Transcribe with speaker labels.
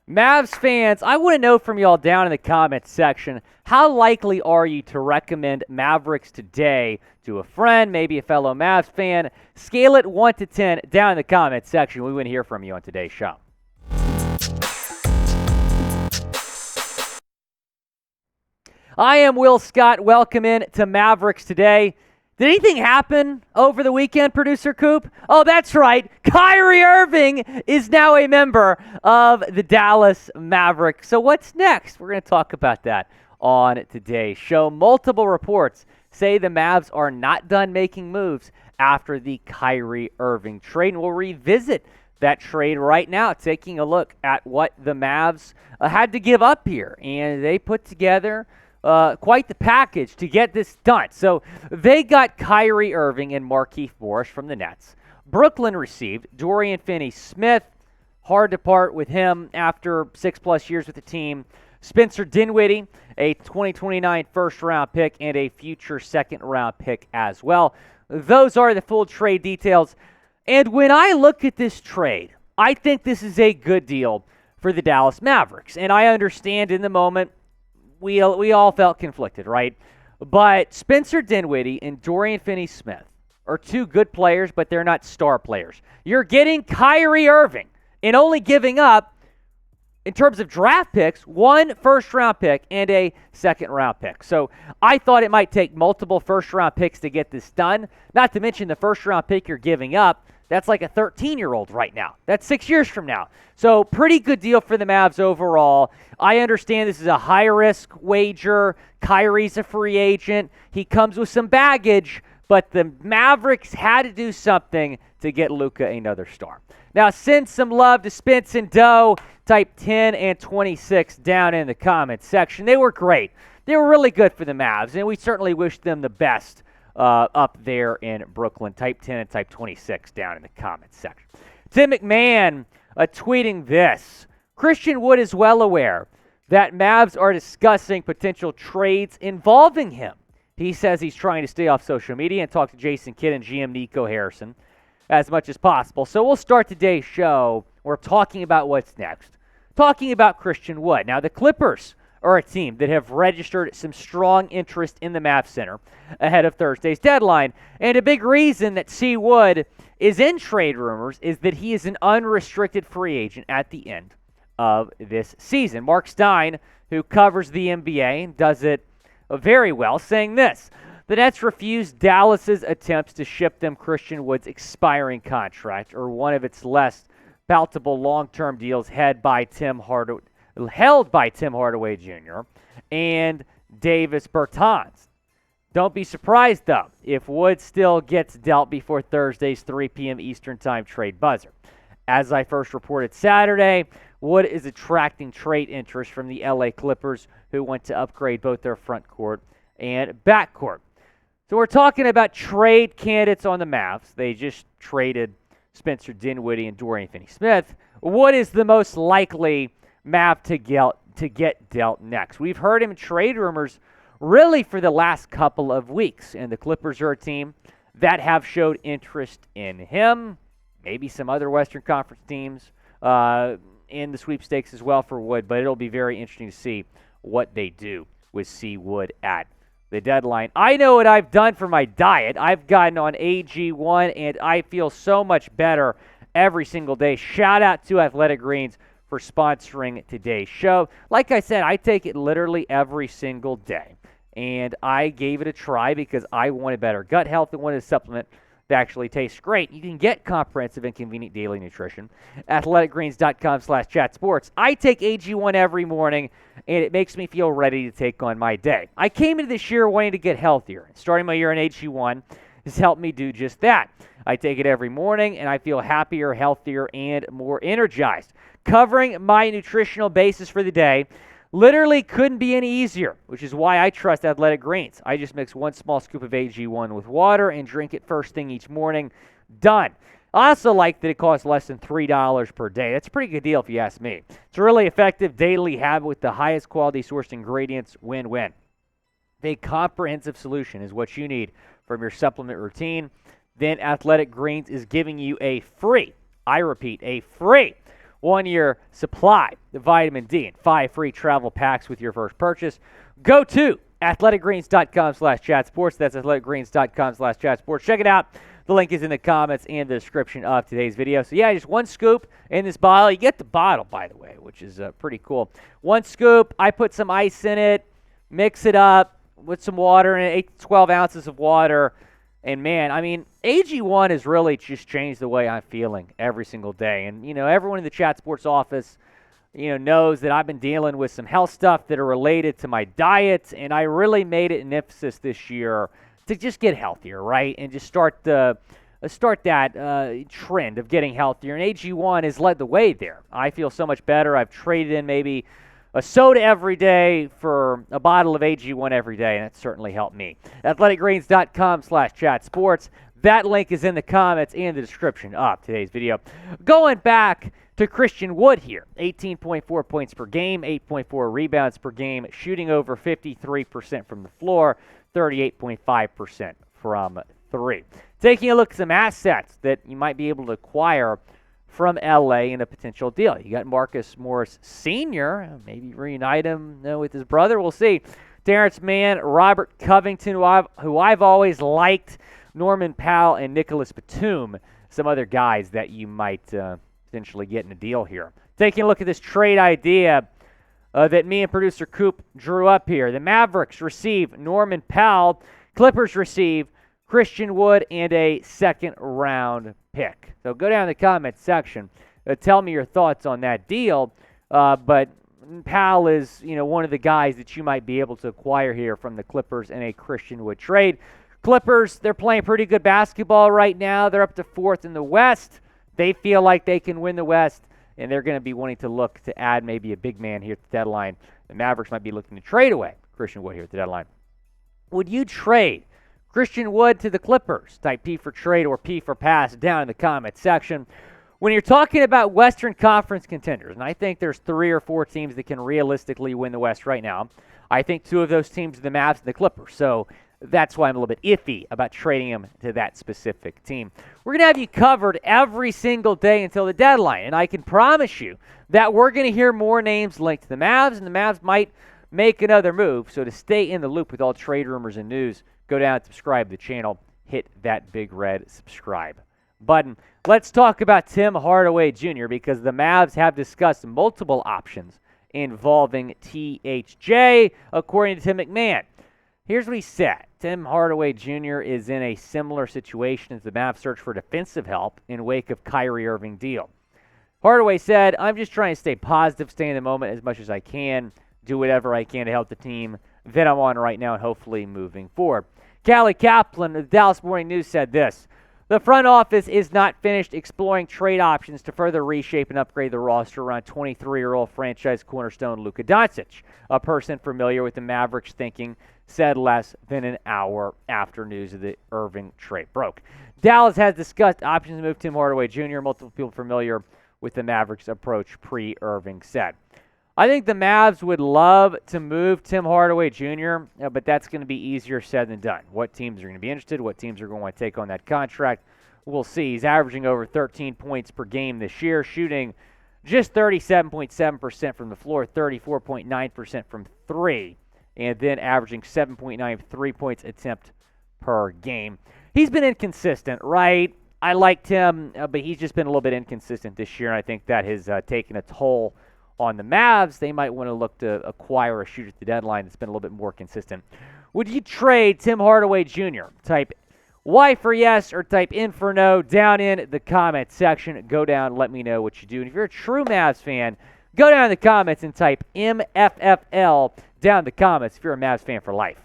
Speaker 1: Mavs fans, I want to know from y'all down in the comments section, how likely are you to recommend Mavericks today to a friend, maybe a fellow Mavs fan? Scale it 1 to 10 down in the comments section. We want to hear from you on today's show. I am Will Scott. Welcome in to Mavericks Today. Did anything happen over the weekend, Producer Coop? Oh, that's right. Kyrie Irving is now a member of the Dallas Mavericks. So what's next? We're going to talk about that on today's show. Multiple reports say the Mavs are not done making moves after the Kyrie Irving trade. And we'll revisit that trade right now, taking a look at what the Mavs had to give up here. And they put together quite the package to get this done. So they got Kyrie Irving and Markieff Morris from the Nets. Brooklyn received Dorian Finney-Smith. Hard to part with him after 6+ years with the team. Spencer Dinwiddie, a 2029 first-round pick and a future second-round pick as well. Those are the full trade details. And when I look at this trade, I think this is a good deal for the Dallas Mavericks. And I understand in the moment, we all felt conflicted, right? But Spencer Dinwiddie and Dorian Finney-Smith are two good players, but they're not star players. You're getting Kyrie Irving and only giving up, in terms of draft picks, 1 first-round pick and a second-round pick. So I thought it might take multiple first-round picks to get this done, not to mention the first-round pick you're giving up. That's like a 13-year-old right now. That's 6 years from now. So pretty good deal for the Mavs overall. I understand this is a high-risk wager. Kyrie's a free agent. He comes with some baggage, but the Mavericks had to do something to get Luka another star. Now, send some love to Spence and Doe. Type 10 and 26 down in the comments section. They were great. They were really good for the Mavs, and we certainly wish them the best up there in Brooklyn. Type 10 and type 26 down in the comments section. Tim McMahon tweeting this. Christian Wood is well aware that Mavs are discussing potential trades involving him. He says he's trying to stay off social media and talk to Jason Kidd and GM Nico Harrison as much as possible. So we'll start today's show. We're talking about what's next. Talking about Christian Wood. Now, the Clippers are a team that have registered some strong interest in the Mavs Center ahead of Thursday's deadline. And a big reason that C. Wood is in trade rumors is that he is an unrestricted free agent at the end of this season. Marc Stein, who covers the NBA and does it very well, saying this. The Nets refused Dallas's attempts to ship them Christian Wood's expiring contract, or one of its less palatable long-term deals held by Tim Hardaway Jr. and Davis Bertans. Don't be surprised, though, if Wood still gets dealt before Thursday's 3 p.m. Eastern Time trade buzzer. As I first reported Saturday, Wood is attracting trade interest from the LA Clippers, who want to upgrade both their front court and back court. So we're talking about trade candidates on the Mavs. They just traded Spencer Dinwiddie and Dorian Finney-Smith. What is the most likely Mav to get dealt next? We've heard him in trade rumors really for the last couple of weeks, and the Clippers are a team that have showed interest in him, maybe some other Western Conference teams in the sweepstakes as well for Wood, but it'll be very interesting to see what they do with C. Wood at the deadline. I know what I've done for my diet. I've gotten on AG1, and I feel so much better every single day. Shout out to Athletic Greens for sponsoring today's show. Like I said, I take it literally every single day, and I gave it a try because I wanted better gut health and wanted a supplement that actually tastes great. You can get comprehensive and convenient daily nutrition at athleticgreens.com/chatsports. I take AG1 every morning, and it makes me feel ready to take on my day. I came into this year wanting to get healthier. Starting my year in AG1 has helped me do just that. I take it every morning, and I feel happier, healthier, and more energized. Covering my nutritional basis for the day literally couldn't be any easier, which is why I trust Athletic Greens. I just mix 1 small scoop of AG1 with water and drink it first thing each morning. Done. I also like that it costs less than $3 per day. That's a pretty good deal if you ask me. It's a really effective daily habit with the highest quality sourced ingredients. Win-win. A comprehensive solution is what you need from your supplement routine. Then Athletic Greens is giving you a free, I repeat, a free 1-year supply of vitamin D and 5 free travel packs with your first purchase. Go to athleticgreens.com/chatsports. That's athleticgreens.com/chatsports. Check it out. The link is in the comments and the description of today's video. So, yeah, just 1 scoop in this bottle. You get the bottle, by the way, which is pretty cool. 1 scoop. I put some ice in it, mix it up with some water in it, 8 to 12 ounces of water. And, man, I mean, AG1 has really just changed the way I'm feeling every single day. And, everyone in the Chat Sports office, knows that I've been dealing with some health stuff that are related to my diet. And I really made it an emphasis this year to just get healthier, right? And just start that trend of getting healthier. And AG1 has led the way there. I feel so much better. I've traded in maybe a soda every day for a bottle of AG1 every day, and that certainly helped me. athleticgreens.com/chatsports. That link is in the comments and the description of today's video. Going back to Christian Wood here, 18.4 points per game, 8.4 rebounds per game, shooting over 53% from the floor, 38.5% from 3. Taking a look at some assets that you might be able to acquire from LA in a potential deal. You got Marcus Morris Sr., maybe reunite him with his brother. We'll see. Terrence Mann, Robert Covington, who I've always liked, Norman Powell, and Nicholas Batum, some other guys that you might potentially get in a deal here. Taking a look at this trade idea that me and producer Coop drew up here. The Mavericks receive Norman Powell. Clippers receive Christian Wood and a second-round pick. So go down in the comments section. Tell me your thoughts on that deal. But Powell is, one of the guys that you might be able to acquire here from the Clippers in a Christian Wood trade. Clippers, they're playing pretty good basketball right now. They're up to 4th in the West. They feel like they can win the West, and they're going to be wanting to look to add maybe a big man here at the deadline. The Mavericks might be looking to trade away Christian Wood here at the deadline. Would you trade Christian Wood to the Clippers? Type P for trade or P for pass down in the comments section. When you're talking about Western Conference contenders, and I think there's 3 or 4 teams that can realistically win the West right now, I think 2 of those teams are the Mavs and the Clippers. So that's why I'm a little bit iffy about trading him to that specific team. We're going to have you covered every single day until the deadline, and I can promise you that we're going to hear more names linked to the Mavs, and the Mavs might make another move. So to stay in the loop with all trade rumors and news, go down and subscribe to the channel. Hit that big red subscribe button. Let's talk about Tim Hardaway Jr. because the Mavs have discussed multiple options involving THJ, according to Tim McMahon. Here's what he said. Tim Hardaway Jr. is in a similar situation as the Mavs search for defensive help in wake of Kyrie Irving deal. Hardaway said, "I'm just trying to stay positive, stay in the moment as much as I can, do whatever I can to help the team that I'm on right now and hopefully moving forward." Callie Kaplan of the Dallas Morning News said this: "The front office is not finished exploring trade options to further reshape and upgrade the roster around 23-year-old franchise cornerstone Luka Doncic." A person familiar with the Mavericks thinking said less than an hour after news of the Irving trade broke. Dallas has discussed options to move Tim Hardaway Jr. Multiple people familiar with the Mavericks' approach pre-Irving said. I think the Mavs would love to move Tim Hardaway Jr., but that's going to be easier said than done. What teams are going to be interested? What teams are going to want to take on that contract? We'll see. He's averaging over 13 points per game this year, shooting just 37.7% from the floor, 34.9% from 3, and then averaging 7.9 3-point attempt per game. He's been inconsistent, right? I liked him, but he's just been a little bit inconsistent this year, and I think that has taken a toll on the Mavs. They might want to look to acquire a shooter at the deadline that's been a little bit more consistent. Would you trade Tim Hardaway Jr.? Type Y for yes or type in for no down in the comment section. Go down, let me know what you do. And if you're a true Mavs fan, go down in the comments and type MFFL down in the comments if you're a Mavs fan for life.